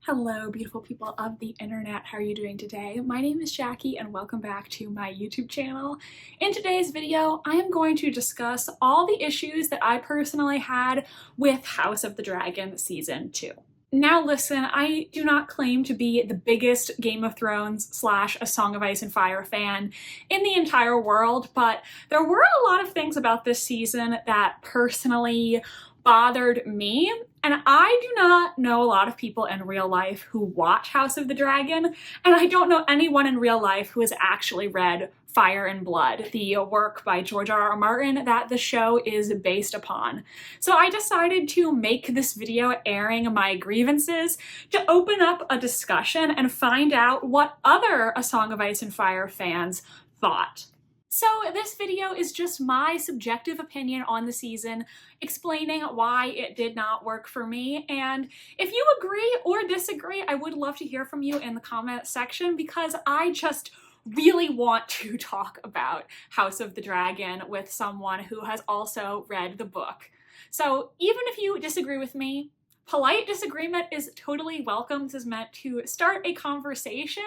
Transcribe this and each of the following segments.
Hello, beautiful people of the internet. How are you doing today? My name is Jackie and welcome back to my YouTube channel. In today's video, I am going to discuss all the issues that I personally had with House of the Dragon Season 2. Now listen, I do not claim to be the biggest Game of Thrones / A Song of Ice and Fire fan in the entire world, but there were a lot of things about this season that personally bothered me. And I do not know a lot of people in real life who watch House of the Dragon, and I don't know anyone in real life who has actually read Fire and Blood, the work by George R.R. Martin that the show is based upon. So I decided to make this video airing my grievances to open up a discussion and find out what other A Song of Ice and Fire fans thought. So this video is just my subjective opinion on the season, explaining why it did not work for me. And if you agree or disagree, I would love to hear from you in the comment section because I just really want to talk about House of the Dragon with someone who has also read the book. So even if you disagree with me, polite disagreement is totally welcome. This is meant to start a conversation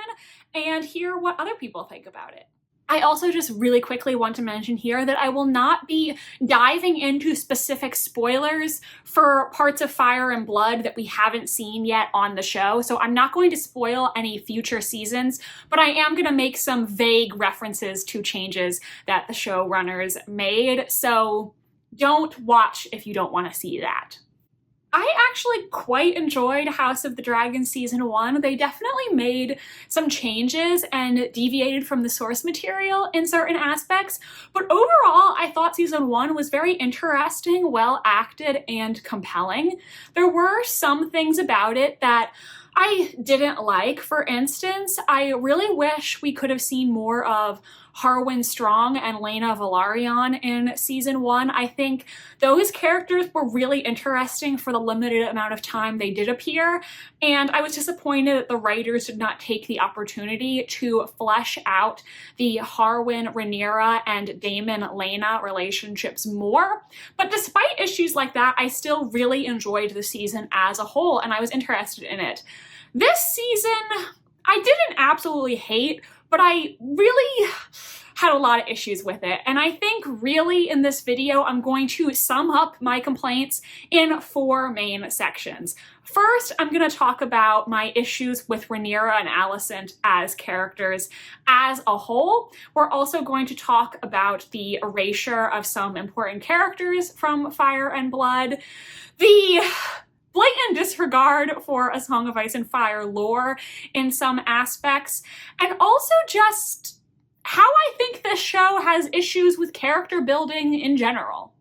and hear what other people think about it. I also just really quickly want to mention here that I will not be diving into specific spoilers for parts of Fire and Blood that we haven't seen yet on the show, so I'm not going to spoil any future seasons, but I am going to make some vague references to changes that the showrunners made, so don't watch if you don't want to see that. I actually quite enjoyed House of the Dragon Season 1. They definitely made some changes and deviated from the source material in certain aspects, but overall I thought Season 1 was very interesting, well acted, and compelling. There were some things about it that I didn't like. For instance, I really wish we could have seen more of Harwin Strong and Laena Velaryon in Season 1. I think those characters were really interesting for the limited amount of time they did appear, and I was disappointed that the writers did not take the opportunity to flesh out the Harwin, Rhaenyra, and Daemon Laena relationships more. But despite issues like that, I still really enjoyed the season as a whole, and I was interested in it. This season, I didn't absolutely hate, but I really had a lot of issues with it. And I think really in this video, I'm going to sum up my complaints in 4 main sections. First, I'm going to talk about my issues with Rhaenyra and Alicent as characters as a whole. We're also going to talk about the erasure of some important characters from Fire and Blood, the blatant disregard for A Song of Ice and Fire lore in some aspects, and also just how I think this show has issues with character building in general.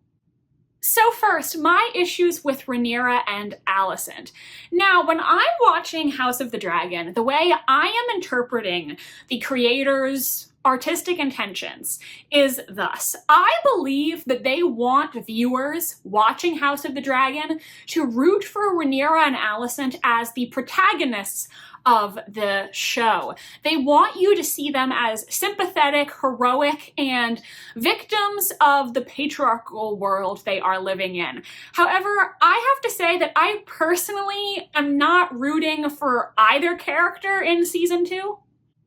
So first, my issues with Rhaenyra and Alicent. Now, when I'm watching House of the Dragon, the way I am interpreting the creators' artistic intentions is thus. I believe that they want viewers watching House of the Dragon to root for Rhaenyra and Alicent as the protagonists of the show. They want you to see them as sympathetic, heroic, and victims of the patriarchal world they are living in. However, I have to say that I personally am not rooting for either character in Season 2.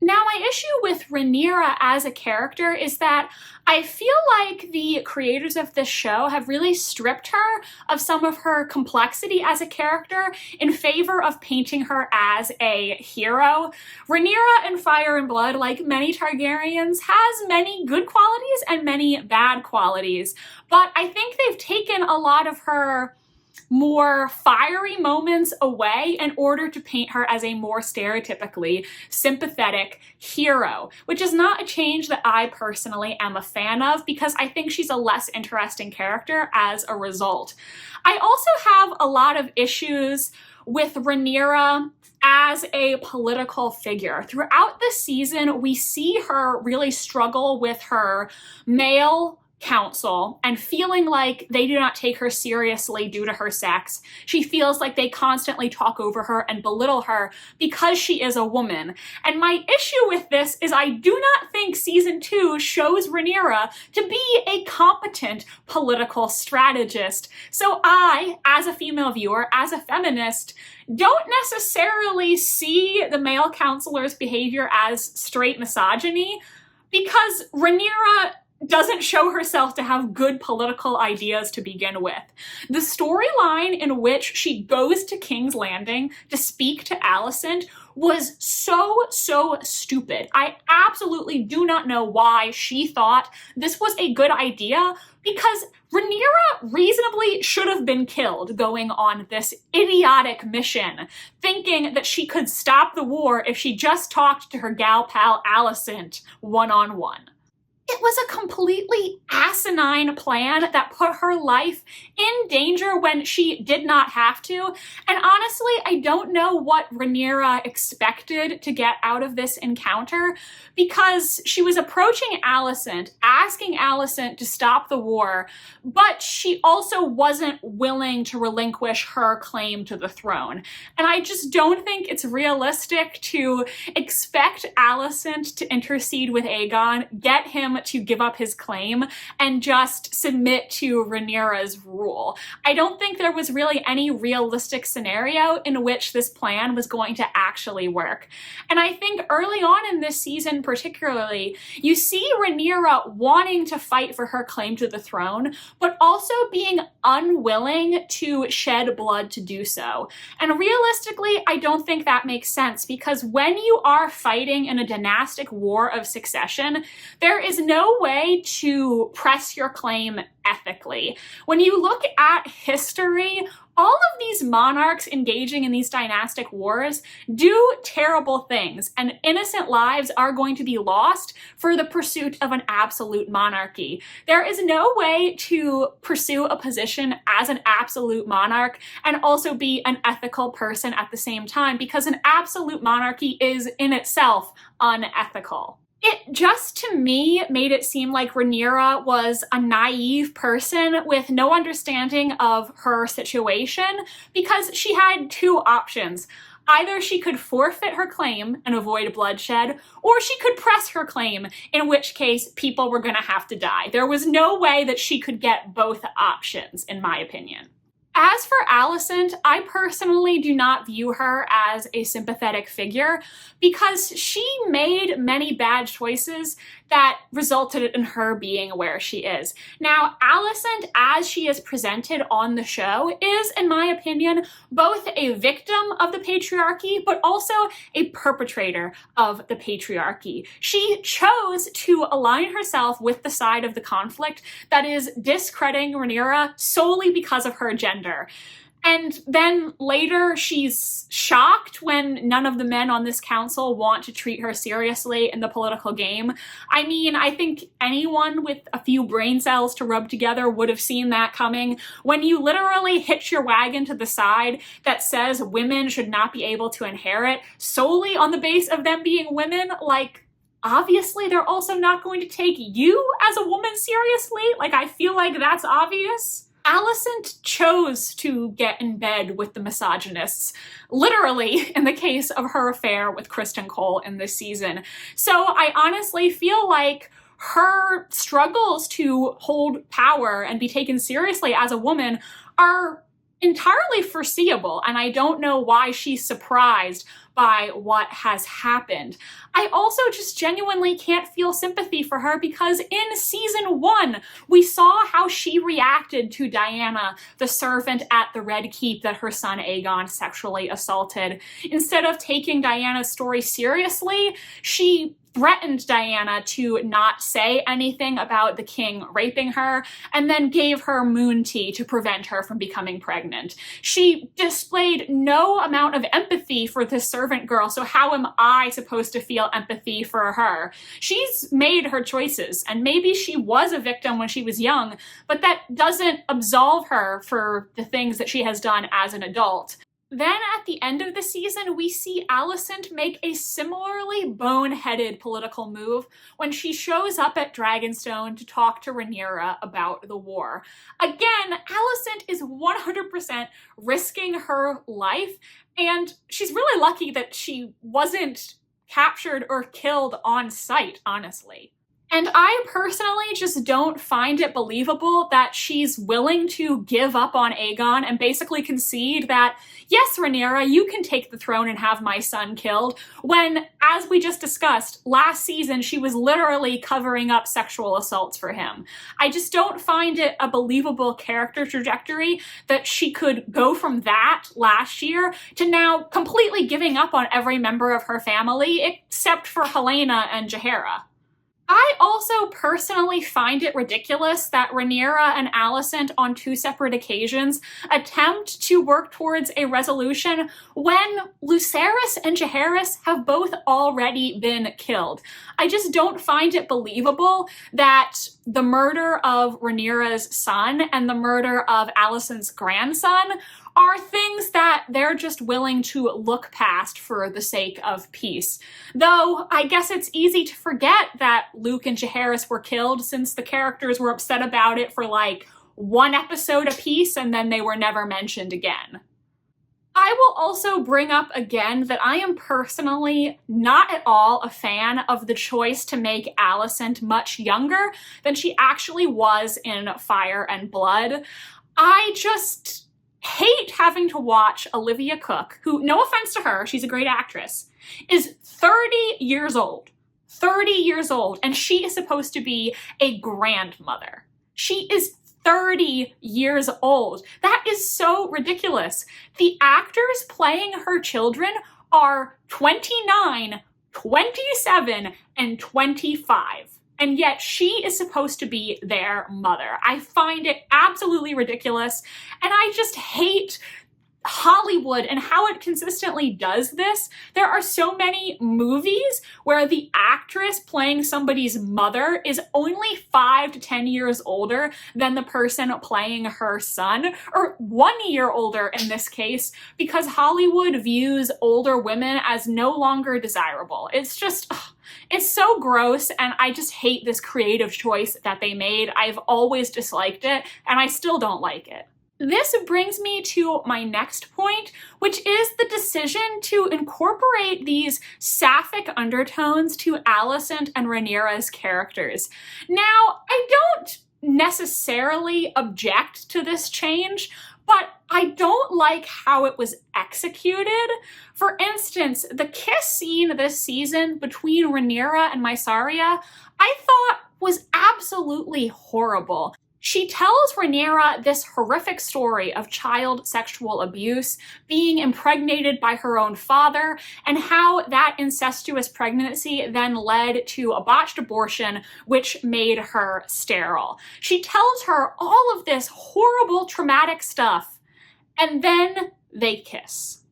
Now, my issue with Rhaenyra as a character is that I feel like the creators of this show have really stripped her of some of her complexity as a character in favor of painting her as a hero. Rhaenyra in Fire and Blood, like many Targaryens, has many good qualities and many bad qualities, but I think they've taken a lot of her more fiery moments away in order to paint her as a more stereotypically sympathetic hero, which is not a change that I personally am a fan of because I think she's a less interesting character as a result. I also have a lot of issues with Rhaenyra as a political figure. Throughout the season, we see her really struggle with her male council and feeling like they do not take her seriously due to her sex. She feels like they constantly talk over her and belittle her because she is a woman. And my issue with this is I do not think season 2 shows Rhaenyra to be a competent political strategist. So I, as a female viewer, as a feminist, don't necessarily see the male counselor's behavior as straight misogyny, because Rhaenyra doesn't show herself to have good political ideas to begin with. The storyline in which she goes to King's Landing to speak to Alicent was so stupid. I absolutely do not know why she thought this was a good idea, because Rhaenyra reasonably should have been killed going on this idiotic mission, thinking that she could stop the war if she just talked to her gal pal Alicent one-on-one. It was a completely asinine plan that put her life in danger when she did not have to. And honestly, I don't know what Rhaenyra expected to get out of this encounter, because she was approaching Alicent, asking Alicent to stop the war, but she also wasn't willing to relinquish her claim to the throne. And I just don't think it's realistic to expect Alicent to intercede with Aegon, get him to give up his claim, and just submit to Rhaenyra's rule. I don't think there was really any realistic scenario in which this plan was going to actually work. And I think early on in this season particularly, you see Rhaenyra wanting to fight for her claim to the throne, but also being unwilling to shed blood to do so. And realistically, I don't think that makes sense, because when you are fighting in a dynastic war of succession, there is no way to press your claim ethically. When you look at history, all of these monarchs engaging in these dynastic wars do terrible things, and innocent lives are going to be lost for the pursuit of an absolute monarchy. There is no way to pursue a position as an absolute monarch and also be an ethical person at the same time, because an absolute monarchy is in itself unethical. It just, to me, made it seem like Rhaenyra was a naive person with no understanding of her situation, because she had two options. Either she could forfeit her claim and avoid bloodshed, or she could press her claim, in which case people were going to have to die. There was no way that she could get both options, in my opinion. As for Alicent, I personally do not view her as a sympathetic figure, because she made many bad choices that resulted in her being where she is. Now, Alicent, as she is presented on the show, is, in my opinion, both a victim of the patriarchy, but also a perpetrator of the patriarchy. She chose to align herself with the side of the conflict that is discrediting Rhaenyra solely because of her gender. And then later she's shocked when none of the men on this council want to treat her seriously in the political game. I mean, I think anyone with a few brain cells to rub together would have seen that coming. When you literally hitch your wagon to the side that says women should not be able to inherit solely on the base of them being women, like, obviously they're also not going to take you as a woman seriously. Like, I feel like that's obvious. Alicent chose to get in bed with the misogynists, literally in the case of her affair with Kristen Cole in this season. So I honestly feel like her struggles to hold power and be taken seriously as a woman are entirely foreseeable, and I don't know why she's surprised by what has happened. I also just genuinely can't feel sympathy for her, because in season 1, we saw how she reacted to Diana, the servant at the Red Keep that her son Aegon sexually assaulted. Instead of taking Diana's story seriously, she threatened Diana to not say anything about the king raping her, and then gave her moon tea to prevent her from becoming pregnant. She displayed no amount of empathy for this servant girl, so how am I supposed to feel empathy for her? She's made her choices, and maybe she was a victim when she was young, but that doesn't absolve her for the things that she has done as an adult. Then at the end of the season, we see Alicent make a similarly boneheaded political move when she shows up at Dragonstone to talk to Rhaenyra about the war. Again, Alicent is 100% risking her life, and she's really lucky that she wasn't captured or killed on sight, honestly. And I personally just don't find it believable that she's willing to give up on Aegon and basically concede that, yes, Rhaenyra, you can take the throne and have my son killed, when, as we just discussed, last season she was literally covering up sexual assaults for him. I just don't find it a believable character trajectory that she could go from that last year to now completely giving up on every member of her family except for Helaena and Jaehaera. I also personally find it ridiculous that Rhaenyra and Alicent on 2 separate occasions attempt to work towards a resolution when Lucerys and Jaehaerys have both already been killed. I just don't find it believable that the murder of Rhaenyra's son and the murder of Alicent's grandson are things that they're just willing to look past for the sake of peace. Though, I guess it's easy to forget that Luke and Jaehaerys were killed since the characters were upset about it for like 1 episode apiece and then they were never mentioned again. I will also bring up again that I am personally not at all a fan of the choice to make Alicent much younger than she actually was in Fire and Blood. I just hate having to watch Olivia Cooke, who, no offense to her, she's a great actress, is 30 years old. 30 years old, and she is supposed to be a grandmother. She is 30 years old. That is so ridiculous. The actors playing her children are 29, 27, and 25. And yet she is supposed to be their mother. I find it absolutely ridiculous, and I just hate Hollywood and how it consistently does this. There are so many movies where the actress playing somebody's mother is only 5 to 10 years older than the person playing her son, or 1 year older in this case, because Hollywood views older women as no longer desirable. It's just, it's so gross, and I just hate this creative choice that they made. I've always disliked it, and I still don't like it. This brings me to my next point, which is the decision to incorporate these sapphic undertones to Alicent and Rhaenyra's characters. Now, I don't necessarily object to this change, but I don't like how it was executed. For instance, the kiss scene this season between Rhaenyra and Mysaria, I thought was absolutely horrible. She tells Rhaenyra this horrific story of child sexual abuse, being impregnated by her own father, and how that incestuous pregnancy then led to a botched abortion, which made her sterile. She tells her all of this horrible, traumatic stuff, and then they kiss.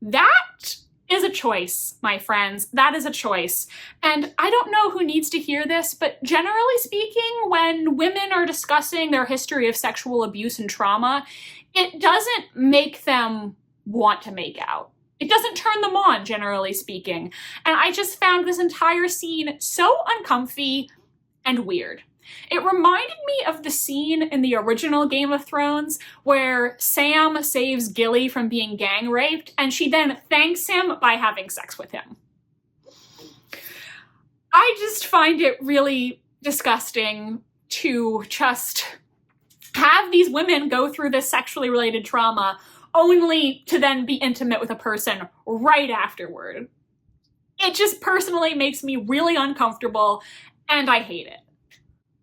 That is a choice, my friends. That is a choice. And I don't know who needs to hear this, but generally speaking, when women are discussing their history of sexual abuse and trauma, it doesn't make them want to make out. It doesn't turn them on, generally speaking. And I just found this entire scene so uncomfy and weird. It reminded me of the scene in the original Game of Thrones where Sam saves Gilly from being gang raped, and she then thanks him by having sex with him. I just find it really disgusting to just have these women go through this sexually related trauma only to then be intimate with a person right afterward. It just personally makes me really uncomfortable, and I hate it.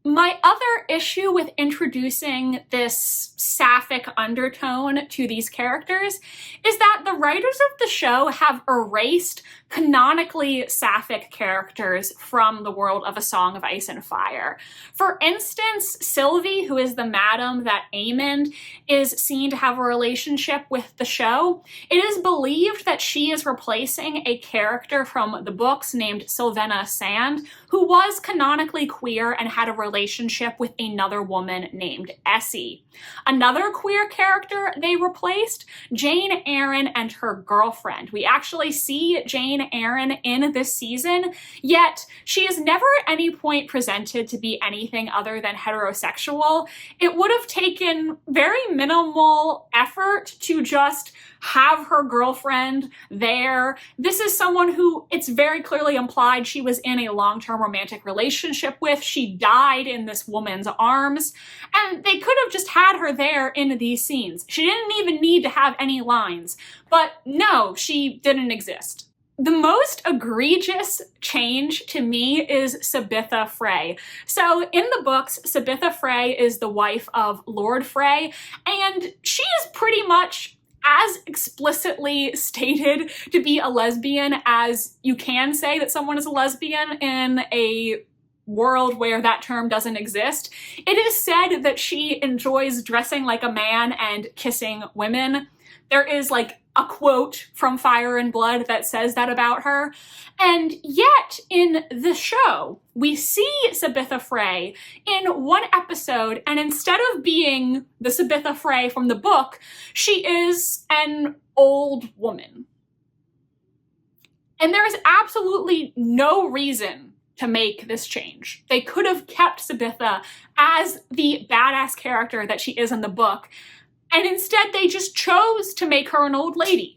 My other issue with introducing this sapphic undertone to these characters is that the writers of the show have erased canonically sapphic characters from the world of A Song of Ice and Fire. For instance, Sylvie, who is the madam that Aemond is seen to have a relationship with the show, it is believed that she is replacing a character from the books named Sylvena Sand, who was canonically queer and had a relationship with another woman named Essie. Another queer character they replaced, Jane Eyre and her girlfriend. We actually see Jane Eyre in this season, yet she is never at any point presented to be anything other than heterosexual. It would have taken very minimal effort to just have her girlfriend there. This is someone who it's very clearly implied she was in a long-term romantic relationship with. She died in this woman's arms, and they could have just had her there in these scenes. She didn't even need to have any lines, but no, she didn't exist. The most egregious change to me is Sabitha Frey. So in the books, Sabitha Frey is the wife of Lord Frey, and she is pretty much as explicitly stated to be a lesbian as you can say that someone is a lesbian in a world where that term doesn't exist. It is said that she enjoys dressing like a man and kissing women. There is like a quote from Fire and Blood that says that about her. And yet in the show, we see Sabitha Frey in one episode, and instead of being the Sabitha Frey from the book, she is an old woman. And there is absolutely no reason to make this change. They could have kept Sabitha as the badass character that she is in the book, and instead they just chose to make her an old lady.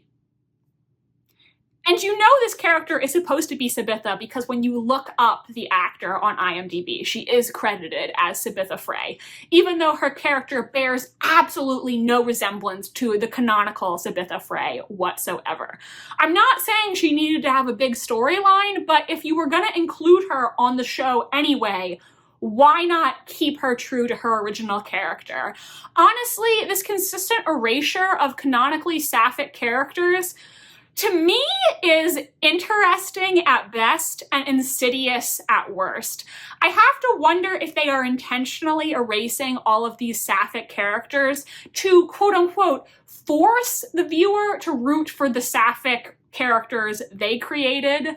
And you know this character is supposed to be Sabitha because when you look up the actor on IMDb, she is credited as Sabitha Frey, even though her character bears absolutely no resemblance to the canonical Sabitha Frey whatsoever. I'm not saying she needed to have a big storyline, but if you were going to include her on the show anyway, why not keep her true to her original character? Honestly, this consistent erasure of canonically Sapphic characters, to me, is interesting at best and insidious at worst. I have to wonder if they are intentionally erasing all of these Sapphic characters to, quote-unquote, force the viewer to root for the Sapphic characters they created.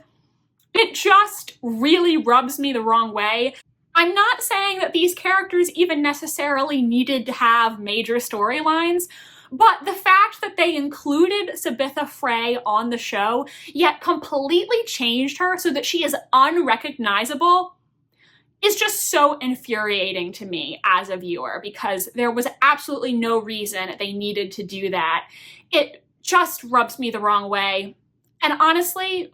It just really rubs me the wrong way. I'm not saying that these characters even necessarily needed to have major storylines, but the fact that they included Sabitha Frey on the show, yet completely changed her so that she is unrecognizable, is just so infuriating to me as a viewer, because there was absolutely no reason they needed to do that. It just rubs me the wrong way. And honestly,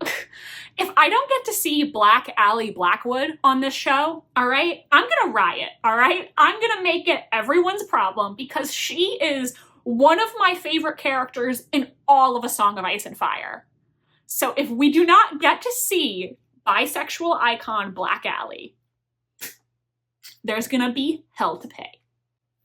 if I don't get to see Black Allie Blackwood on this show, all right, I'm gonna riot, all right? I'm gonna make it everyone's problem because she is one of my favorite characters in all of A Song of Ice and Fire. So if we do not get to see bisexual icon Black Allie, there's gonna be hell to pay.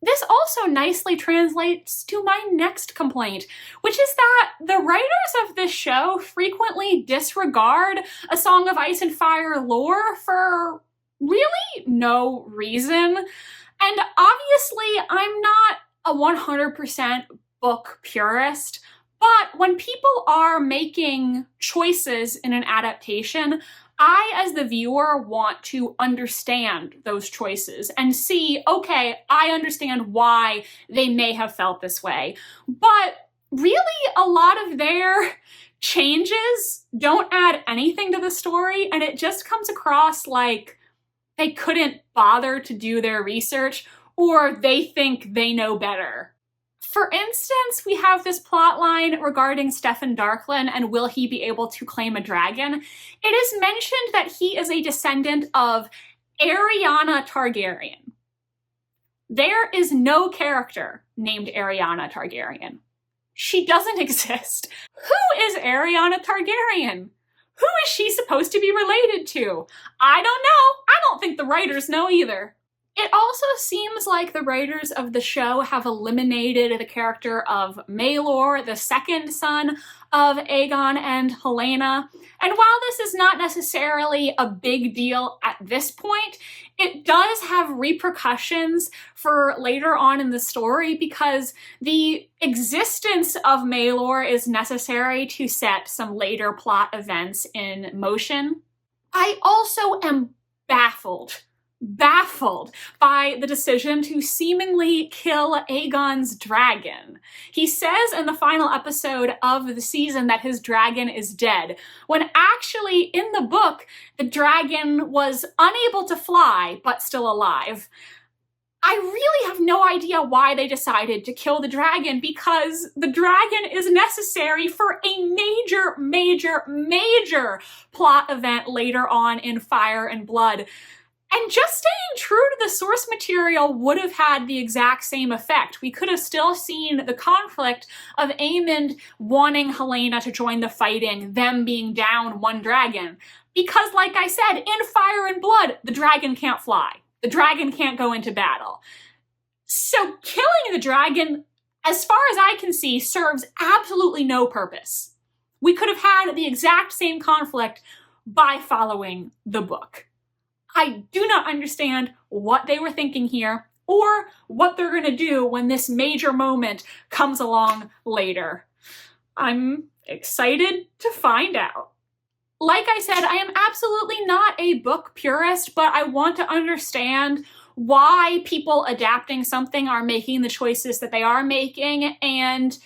This also nicely translates to my next complaint, which is that the writers of this show frequently disregard A Song of Ice and Fire lore for really no reason. And obviously, I'm not a 100% book purist, but when people are making choices in an adaptation, I, as the viewer, want to understand those choices and see, okay, I understand why they may have felt this way. But really, a lot of their changes don't add anything to the story, and it just comes across like they couldn't bother to do their research, or they think they know better. For instance, we have this plot line regarding Stefan Darklyn and will he be able to claim a dragon. It is mentioned that he is a descendant of Rhaenyra Targaryen. There is no character named Rhaenyra Targaryen. She doesn't exist. Who is Rhaenyra Targaryen? Who is she supposed to be related to? I don't know. I don't think the writers know either. It also seems like the writers of the show have eliminated the character of Maelor, the second son of Aegon and Helena. And while this is not necessarily a big deal at this point, it does have repercussions for later on in the story because the existence of Maelor is necessary to set some later plot events in motion. I also am baffled by the decision to seemingly kill Aegon's dragon. He says in the final episode of the season that his dragon is dead, when actually in the book, the dragon was unable to fly, but still alive. I really have no idea why they decided to kill the dragon, because the dragon is necessary for a major plot event later on in Fire and Blood. And just staying true to the source material would have had the exact same effect. We could have still seen the conflict of Aemond wanting Helaena to join the fighting, them being down one dragon. Because, like I said, in Fire and Blood, the dragon can't fly. The dragon can't go into battle. So killing the dragon, as far as I can see, serves absolutely no purpose. We could have had the exact same conflict by following the book. I do not understand what they were thinking here, or what they're going to do when this major moment comes along later. I'm excited to find out. Like I said, I am absolutely not a book purist, but I want to understand why people adapting something are making the choices that they are making, and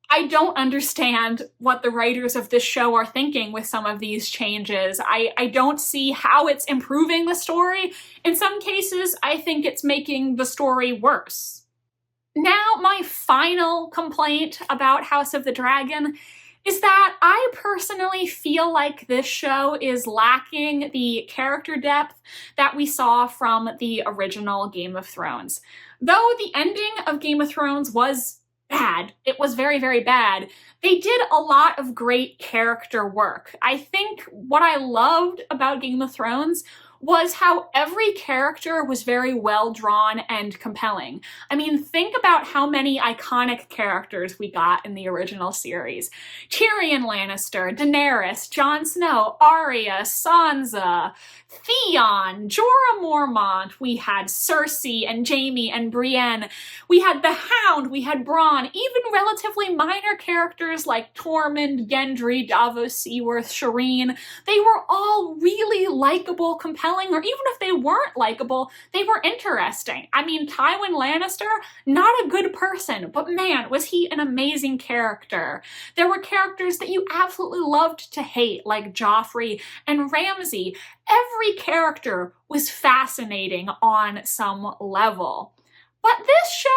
I don't understand what the writers of this show are thinking with some of these changes. I don't see how it's improving the story. In some cases, I think it's making the story worse. Now, my final complaint about House of the Dragon is that I personally feel like this show is lacking the character depth that we saw from the original Game of Thrones. Though the ending of Game of Thrones was bad, it was very bad, they did a lot of great character work. I think what I loved about Game of Thrones was how every character was very well drawn and compelling. I mean, think about how many iconic characters we got in the original series. Tyrion Lannister, Daenerys, Jon Snow, Arya, Sansa, Theon, Jorah Mormont, we had Cersei and Jaime and Brienne, we had the Hound, we had Bronn, even relatively minor characters like Tormund, Gendry, Davos Seaworth, Shireen. They were all really likable, compelling, or even if they weren't likable, they were interesting. I mean, Tywin Lannister, not a good person, but man, was he an amazing character. There were characters that you absolutely loved to hate, like Joffrey and Ramsay. Every character was fascinating on some level. But this show,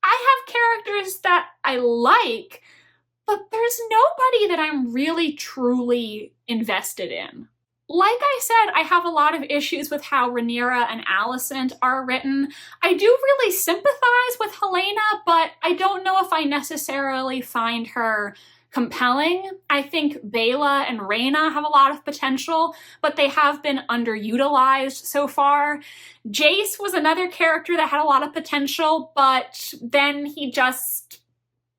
I have characters that I like, but there's nobody that I'm really truly invested in. Like I said, I have a lot of issues with how Rhaenyra and Alicent are written. I do really sympathize with Helaena, but I don't know if I necessarily find her compelling. I think Baela and Rhaena have a lot of potential, but they have been underutilized so far. Jace was another character that had a lot of potential, but then he just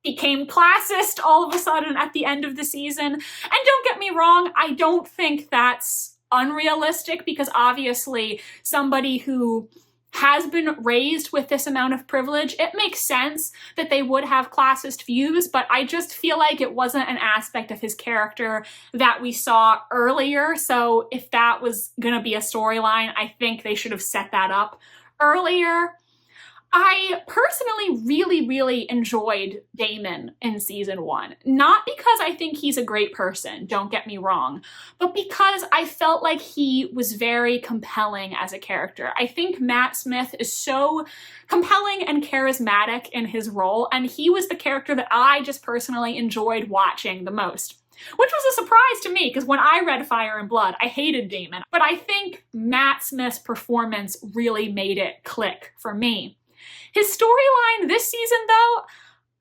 became classist all of a sudden at the end of the season. And don't get me wrong, I don't think that's unrealistic, because obviously somebody who has been raised with this amount of privilege, it makes sense that they would have classist views, but I just feel like it wasn't an aspect of his character that we saw earlier. So if that was gonna be a storyline, I think they should have set that up earlier. I personally really enjoyed Daemon in season 1. Not because I think he's a great person, don't get me wrong, but because I felt like he was very compelling as a character. I think Matt Smith is so compelling and charismatic in his role, and he was the character that I just personally enjoyed watching the most. Which was a surprise to me, because when I read Fire and Blood, I hated Daemon, but I think Matt Smith's performance really made it click for me. His storyline this season, though,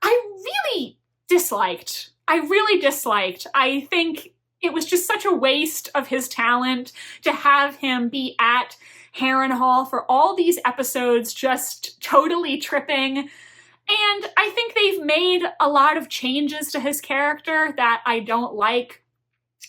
I really disliked. I think it was just such a waste of his talent to have him be at Harrenhal for all these episodes, just totally tripping. And I think they've made a lot of changes to his character that I don't like.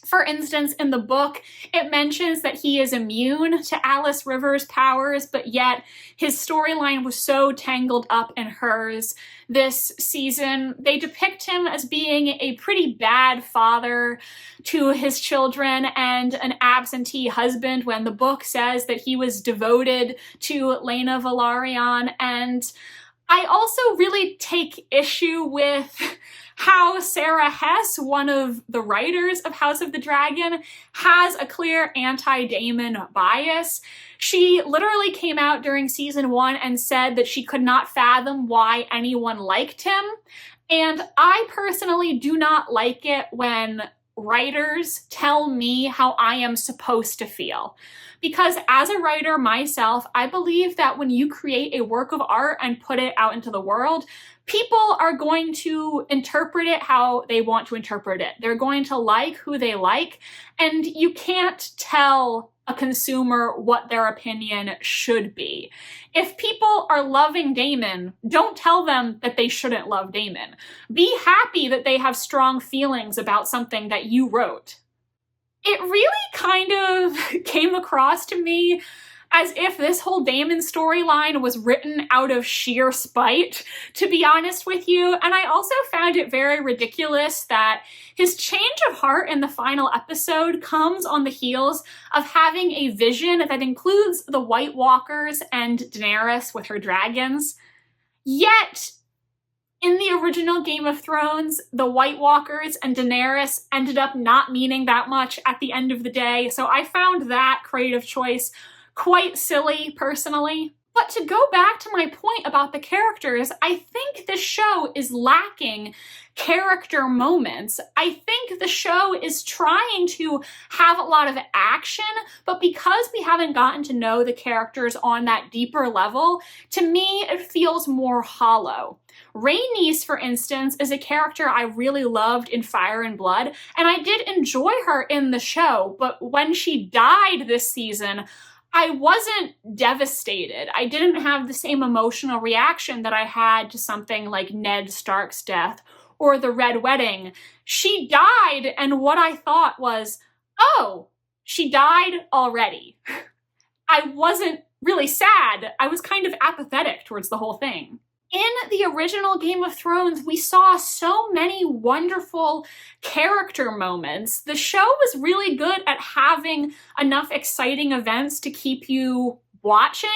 For instance, in the book, it mentions that he is immune to Alice Rivers' powers, but yet his storyline was so tangled up in hers. This season, they depict him as being a pretty bad father to his children and an absentee husband, when the book says that he was devoted to Rhaenyra Velaryon. And I also really take issue with how Sarah Hess, one of the writers of House of the Dragon, has a clear anti-Daemon bias. She literally came out during season 1 and said that she could not fathom why anyone liked him. And I personally do not like it when writers tell me how I am supposed to feel. Because as a writer myself, I believe that when you create a work of art and put it out into the world, people are going to interpret it how they want to interpret it. They're going to like who they like, and you can't tell a consumer what their opinion should be. If people are loving Daemon, don't tell them that they shouldn't love Daemon. Be happy that they have strong feelings about something that you wrote. It really kind of came across to me as if this whole Daemon storyline was written out of sheer spite, to be honest with you. And I also found it very ridiculous that his change of heart in the final episode comes on the heels of having a vision that includes the White Walkers and Daenerys with her dragons. Yet, in the original Game of Thrones, the White Walkers and Daenerys ended up not meaning that much at the end of the day, so I found that creative choice quite silly, personally. But to go back to my point about the characters, I think the show is lacking character moments. I think the show is trying to have a lot of action, but because we haven't gotten to know the characters on that deeper level, to me it feels more hollow. Rhaenys, for instance, is a character I really loved in Fire and Blood, and I did enjoy her in the show, but when she died this season, I wasn't devastated. I didn't have the same emotional reaction that I had to something like Ned Stark's death or the Red Wedding. She died, and what I thought was, oh, she died already. I wasn't really sad. I was kind of apathetic towards the whole thing. In the original Game of Thrones, we saw so many wonderful character moments. The show was really good at having enough exciting events to keep you watching,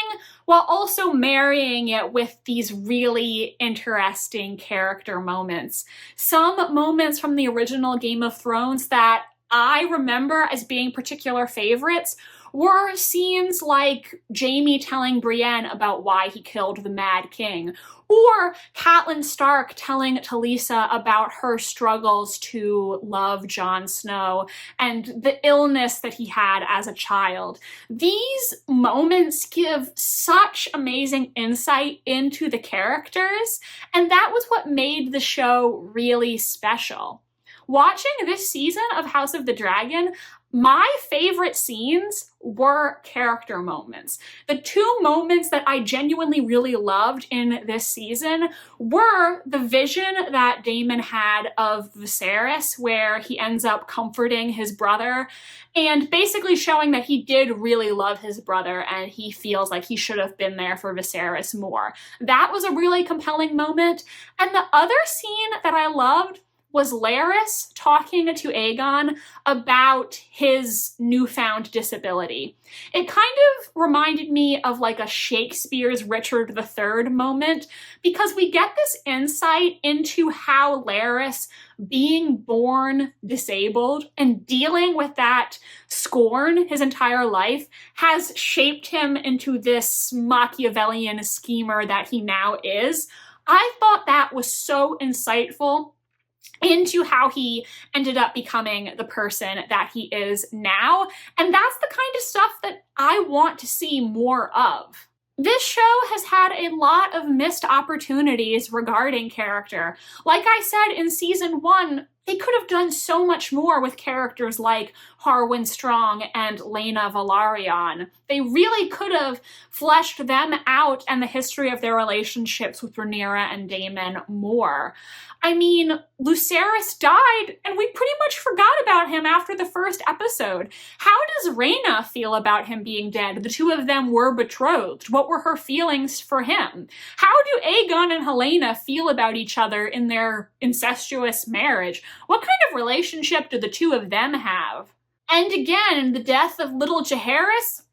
while also marrying it with these really interesting character moments. Some moments from the original Game of Thrones that I remember as being particular favorites were scenes like Jaime telling Brienne about why he killed the Mad King, or Catelyn Stark telling Talisa about her struggles to love Jon Snow and the illness that he had as a child. These moments give such amazing insight into the characters, and that was what made the show really special. Watching this season of House of the Dragon, my favorite scenes were character moments. The two moments that I genuinely really loved in this season were the vision that Daemon had of Viserys, where he ends up comforting his brother and basically showing that he did really love his brother and he feels like he should have been there for Viserys more. That was a really compelling moment. And the other scene that I loved was Larys talking to Aegon about his newfound disability. It kind of reminded me of like a Shakespeare's Richard III moment, because we get this insight into how Larys, being born disabled and dealing with that scorn his entire life, has shaped him into this Machiavellian schemer that he now is. I thought that was so insightful into how he ended up becoming the person that he is now. And that's the kind of stuff that I want to see more of. This show has had a lot of missed opportunities regarding character. Like I said in season 1, they could have done so much more with characters like Harwin Strong and Rhaenyra Velaryon. They really could have fleshed them out and the history of their relationships with Rhaenyra and Daemon more. I mean, Lucerys died, and we pretty much forgot about about him after the first episode? How does Rhaenyra feel about him being dead? The two of them were betrothed. What were her feelings for him? How do Aegon and Helena feel about each other in their incestuous marriage? What kind of relationship do the two of them have? And again, the death of little Jaehaerys,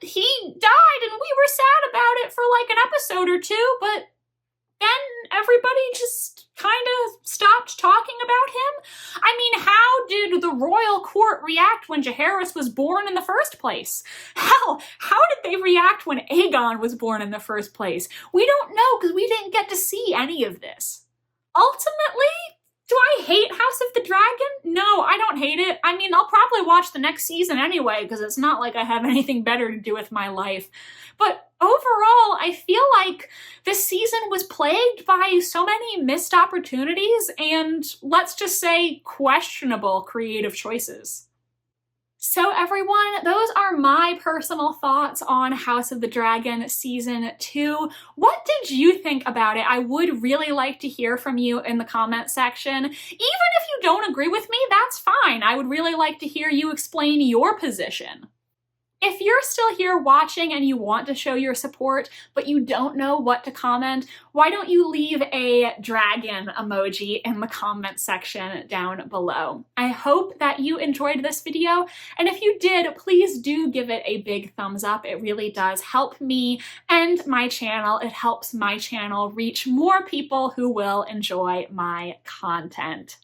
he died and we were sad about it for like an episode or two, but then everybody just kind of stopped talking about him. I mean, how did the royal court react when Jaehaerys was born in the first place? Hell, how did they react when Aegon was born in the first place? We don't know because we didn't get to see any of this. Ultimately, do I hate House of the Dragon? No, I don't hate it. I mean, I'll probably watch the next season anyway because it's not like I have anything better to do with my life. But overall, I feel like this season was plagued by so many missed opportunities and, let's just say, questionable creative choices. So everyone, those are my personal thoughts on House of the Dragon Season 2. What did you think about it? I would really like to hear from you in the comment section. Even if you don't agree with me, that's fine. I would really like to hear you explain your position. If you're still here watching and you want to show your support, but you don't know what to comment, why don't you leave a dragon emoji in the comment section down below? I hope that you enjoyed this video, and if you did, please do give it a big thumbs up. It really does help me and my channel. It helps my channel reach more people who will enjoy my content.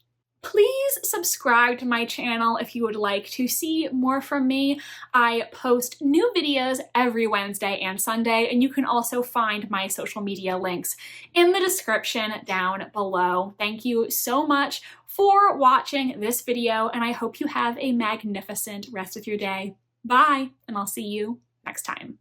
Please subscribe to my channel if you would like to see more from me. I post new videos every Wednesday and Sunday, and you can also find my social media links in the description down below. Thank you so much for watching this video, and I hope you have a magnificent rest of your day. Bye, and I'll see you next time.